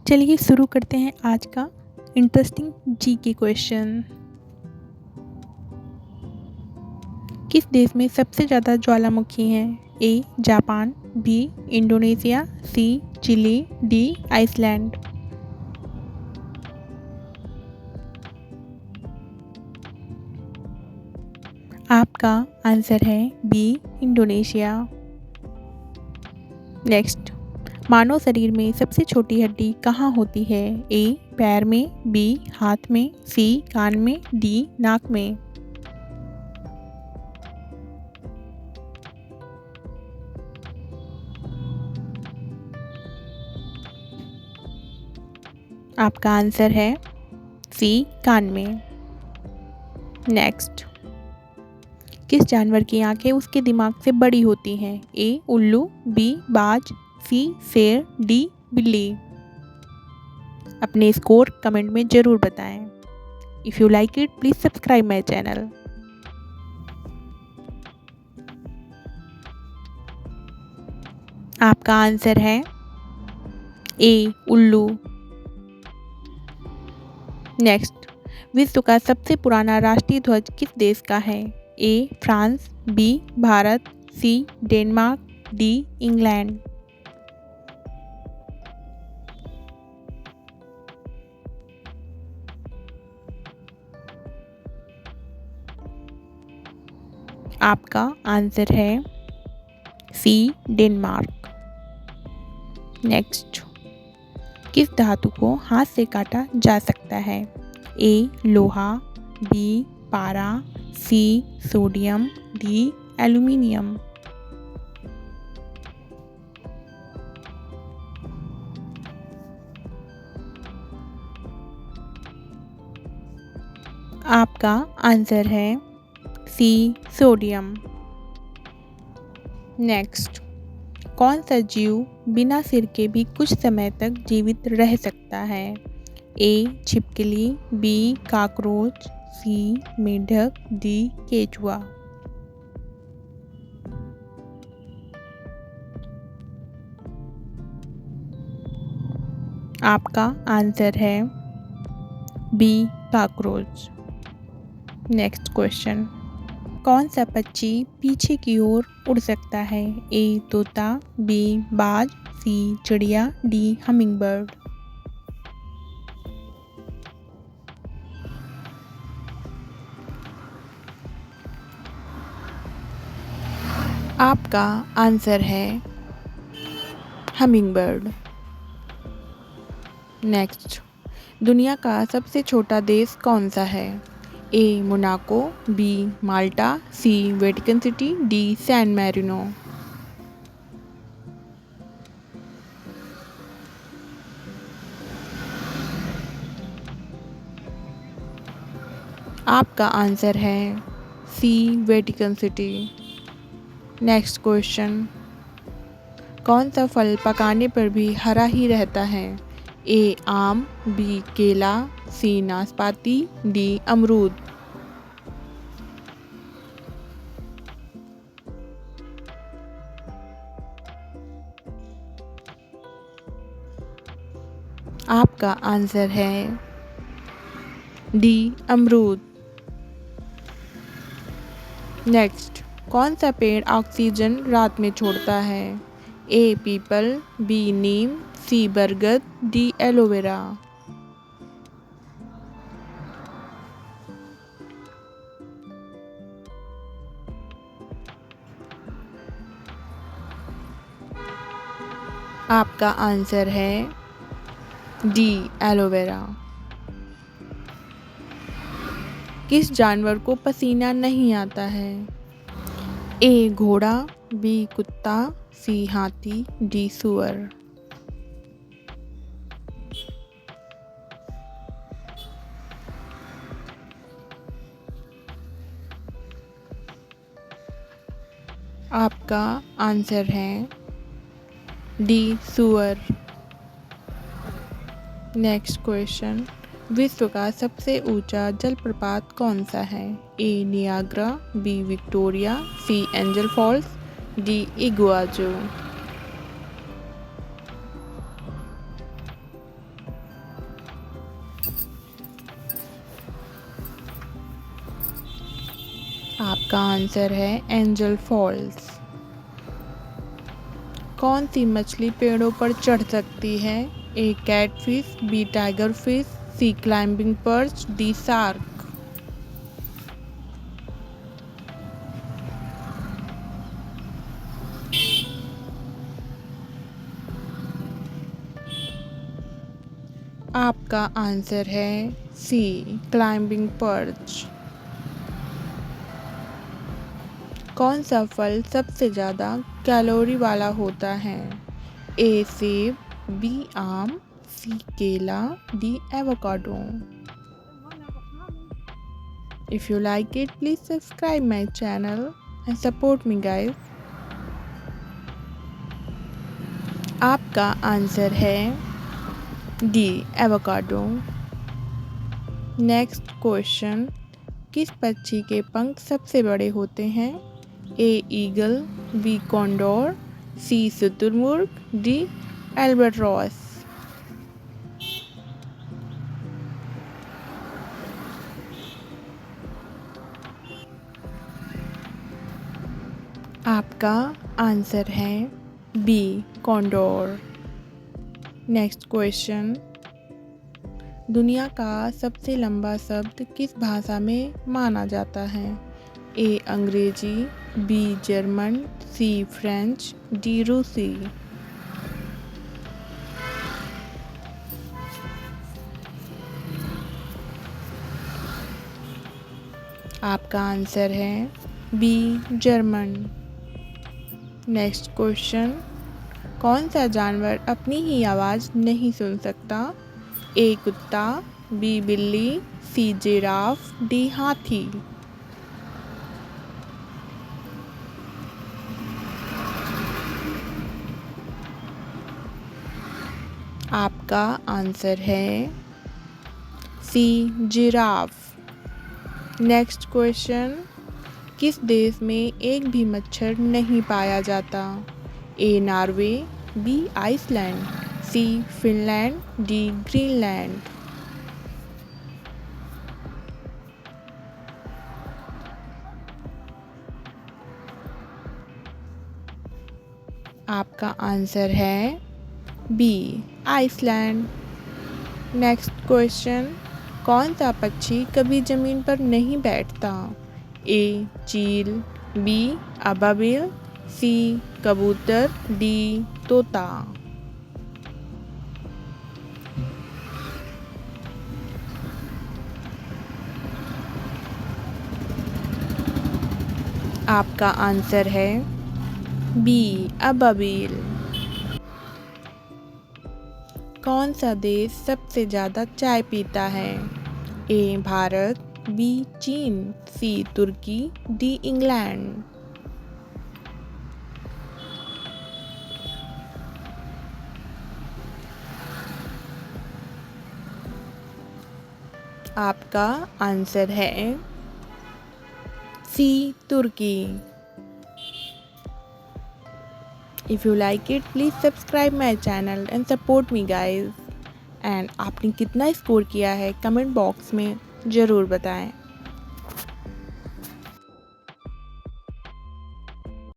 चलिए शुरू करते हैं आज का इंटरेस्टिंग जीके क्वेश्चन। किस देश में सबसे ज़्यादा ज्वालामुखी हैं? A Japan, B Indonesia, C Chile, D Iceland. आपका आंसर है बी इंडोनेशिया। नेक्स्ट, मानव शरीर में सबसे छोटी हड्डी कहाँ होती है? ए पैर में, बी हाथ में, सी कान में, डी नाक में। आपका आंसर है सी कान में। नेक्स्ट, किस जानवर की आंखें उसके दिमाग से बड़ी होती हैं? ए उल्लू, बी बाज, सी शेर, डी बिल्ली। अपने स्कोर कमेंट में ज़रूर बताएं। If you like it please subscribe my channel. आपका आंसर है ए उल्लू। नेक्स्ट, विश्व का सबसे पुराना राष्ट्रीय ध्वज किस देश का है? A France, B Bharat, C Denmark, D England. आपका आंसर है सी डेनमार्क। नेक्स्ट, किस धातु को हाथ से काटा जा सकता है? ए लोहा, बी पारा, सी सोडियम, डी एल्यूमिनियम। आपका आंसर है सी सोडियम। नेक्स्ट, कौन सा जीव बिना सिर के भी कुछ समय तक जीवित रह सकता है? ए छिपकली, बी कॉकरोच, सी मेंढक, डी केचुआ। आपका आंसर है बी कॉकरोच। नेक्स्ट क्वेश्चन, कौन सा पक्षी पीछे की ओर उड़ सकता है? ए तोता, बी बाज, सी चिड़िया, डी हमिंगबर्ड। आपका आंसर है हमिंगबर्ड। नेक्स्ट, दुनिया का सबसे छोटा देश कौन सा है? A Monaco, B Malta, C Vatican City, D San Marino. आपका आंसर है C Vatican City. Next question, कौन सा फल पकाने पर भी हरा ही रहता है? ए आम, बी केला, सी नाशपाती, डी अमरूद। आपका आंसर है डी अमरूद। नेक्स्ट, कौन सा पेड़ ऑक्सीजन रात में छोड़ता है? ए पीपल, बी नीम, सी बरगद, डी एलोवेरा। आपका आंसर है डी एलोवेरा। किस जानवर को पसीना नहीं आता है? ए घोड़ा, बी कुत्ता, सी हाथी, डी सूअर। आपका आंसर है डी सूअर। नेक्स्ट क्वेश्चन, विश्व का सबसे ऊंचा जलप्रपात कौन सा है? ए नियाग्रा, बी विक्टोरिया, सी एंजल फॉल्स, डी इगुआजू। आपका आंसर है एंजल फॉल्स। कौन सी मछली पेड़ों पर चढ़ सकती है? ए कैटफिश, बी टाइगर फिश, सी क्लाइंबिंग पर्च, डी शार्क। आपका आंसर है सी क्लाइंबिंग पर्च। कौन सा फल सबसे ज़्यादा कैलोरी वाला होता है? ए सेब, बी आम, सी केला, D avocado. If you like it, please subscribe my channel and support me guys. आपका आंसर है डी एवोकाडो। नेक्स्ट क्वेश्चन, किस पक्षी के पंख सबसे बड़े होते हैं? ए ईगल, बी कॉन्डोर, सी शुतुरमुर्ग, डी एल्बाट्रॉस। आपका आंसर है बी कॉन्डोर। नेक्स्ट क्वेश्चन, दुनिया का सबसे लंबा शब्द किस भाषा में माना जाता है? ए अंग्रेजी, बी जर्मन, सी फ्रेंच, डी रूसी। आपका आंसर है बी जर्मन। नेक्स्ट क्वेश्चन, कौन सा जानवर अपनी ही आवाज़ नहीं सुन सकता? ए कुत्ता, बी बिल्ली, सी जिराफ, डी हाथी। आपका आंसर है सी जिराफ। नेक्स्ट क्वेश्चन, किस देश में एक भी मच्छर नहीं पाया जाता? A Norway, B Iceland, C Finland, D Greenland. आपका आंसर है बी आइसलैंड। नेक्स्ट क्वेश्चन, कौन सा पक्षी कभी ज़मीन पर नहीं बैठता? ए चील, बी अबाबिल, सी कबूतर, डी तोता। आपका आंसर है बी अबाबिल। कौन सा देश सबसे ज़्यादा चाय पीता है? ए भारत, बी चीन, सी तुर्की, डी इंग्लैंड। आपका आंसर है सी तुर्की। If you like it, please subscribe my channel and support me guys. And आपने कितना स्कोर किया है कमेंट बॉक्स में ज़रूर बताएं।